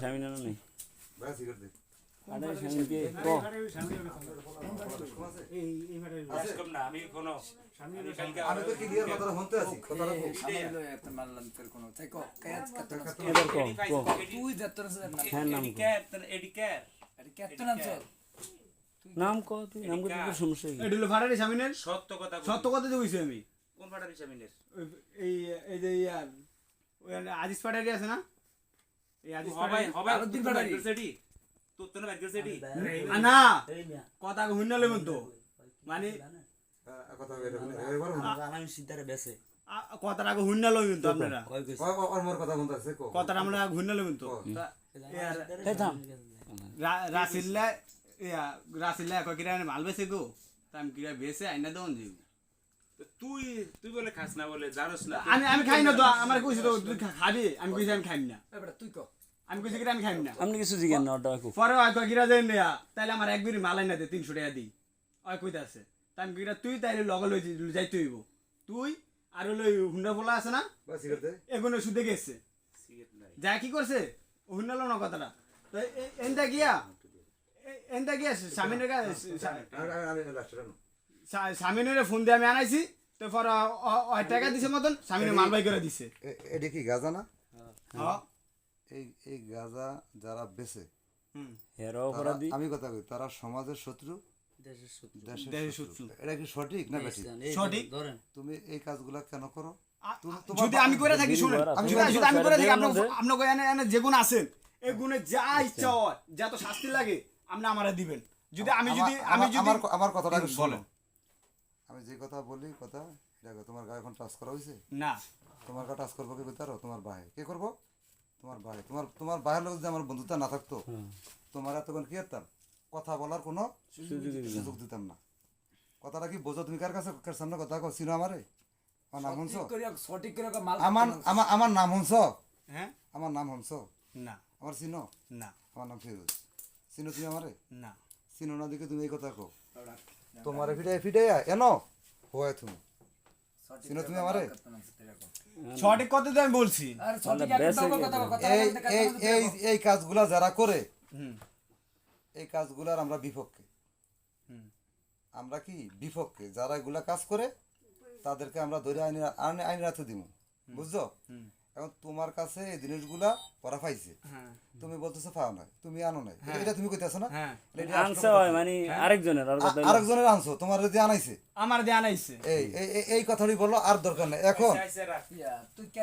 স্বামী না নাই ভাই সিগারেট দে আরে স্বামী কে ক আজকম না আমি কোনো আমি তো ক্লিয়ার কথাটা শুনতে আছি কথাটা বল মারলাম তোর কোনো তাই কো কাজ কত এবার ক ক তুই যত না হ্যাঁ নাম ক এডিকের আরে কত না চল নাম ক তুই নাম করতে তোর সমস্যা কি এডুলো ফাটারি স্বামীনের সত্য কথা সত্য কথা যে কইছি আমি কোন ফাটারি স্বামীনের এই এই যে ইয়ার ওই আজিজ ফাটারি আছে না এই আজিজ হবাই ফাটারি হবাই আরো দিন ফাটারি। সেটি তোর তো না সেটি না কথা হুন্না লইবন তো মানে কথা বের হবে এবার আমি সিদ্ধারে বেসে কথাটা হুন্না লইবন তো আপনারা ওর মোর কথা শুনতে আছে কো কথাটা আমরা হুন্না লইবন তো ইয়ার এই থাম রাসিল্লা ইয়া রাসিল্লা কই কিরা মাল বেছে গো তাম কিরা বেছে আইনা দন দিব তুই তুই বলে খাস না বলে জানোস না আমি খাই না তো আমার কইছি তো তুই খাবি আমি কইছি আমি খাইম না এবারে তুই কো আমি কইছি কিরা আমি খাইম না আপনি কিছু জিজ্ঞেস না ওটা খুব পরে ওই কই কিরা দেন না তাইলে আমার এক বিড়ি মাল আইনা দে 300 টাকা দি ওই কইতা আছে তাম কিরা তুই তাইলে লগে লই যাইতে হইব তুই আর লই হুন্ডা বলা আছে না ভাই সিগারেট দে এগুলো সুদে গেছে সিগারেট নাই যা কি করছে হুন্ডা লো না কথাটা তো এন্ডা গিয়া স্বামীনের আমি লাস্টে না স্বামীনের ফোন দিয়ে আমি আনাইছি তো পরে ওই টাকা দিছে মতন স্বামীনের মাল বাই করে দিছে এটা কি গাজা না হ্যাঁ এই গাজা যারা বেচে হেরো তারা- অপরাধী আমি কথা কই তারা সমাজের শত্রু দেশের দেশের শত্রু। শত্রু এটা কি সঠিক না বেঠিক সঠিক তুমি এই কাজগুলা কেন করো যদি আমি করে থাকি শুনেন আমি যদি আমি করে থাকি দেওয়ার মধ্যে- আপনার এনে যে গুণ আছেন এই গুণে যা ইচ্ছা হয় যা তো শাস্তি লাগে আপনি আমারে দিবেন যদি আমি যদি আমার কথাটা একটু বলেন। শোনো আমি যে কথা বলি কথা দেখো তোমার গায়ে এখন টাচ করা হয়েছে না তোমার গা টাচ করবো কে কইতারো তোমার ভাই কে করবো তোমার ভাই তোমার ভাইয়ের লোক যদি আমার বন্ধুতা না থাকতো তোমার এতক্ষণ কি করতাম কথা বলার কোনো সুযোগ দিতাম না কথাটা কি বোঝো তুমি কার কাছে কার সামনে কথা কো চিনো আমারে আমার নাম হংস সঠিক করে মাল আমার নাম হংস হ্যাঁ আমার নাম হংস না আমার চিনো না আমার নাম ফিরোজ চিনো তুমি আমারে না চিনো না দিকে তুমি এই কথা কো তোমারে ফিটাই এনো হয় তুমি চিনো তুমি আমারে সঠিক কথা তো আমি বলছি আরে সঠিক একদম কথা কথা এই এই এই এই কাজগুলা যারা করে হুম এই কাজগুলার আমরা বিপক্ষে আমরা কি বিপক্ষে যারা এগুলা কাজ করে তাদেরকে আমরা ধরে আইনের হাতে দিব বুঝছো এখন তোমার কাছে এই জিনিসগুলা ওরা পাইছে তুমি বলতেছো পাও নাই তুমি আনো নাই এটা তুমি কইতেছো না হ্যাঁ এটা আনছে হয় মানে আরেকজনের আর কথা আরেকজনের আনছো তোমার যদি আনাইছে আমার দিয়ে আনাইছে এই এই এই কথাটি বলো আর দরকার নাই এখন আইছে রাখ তুই কে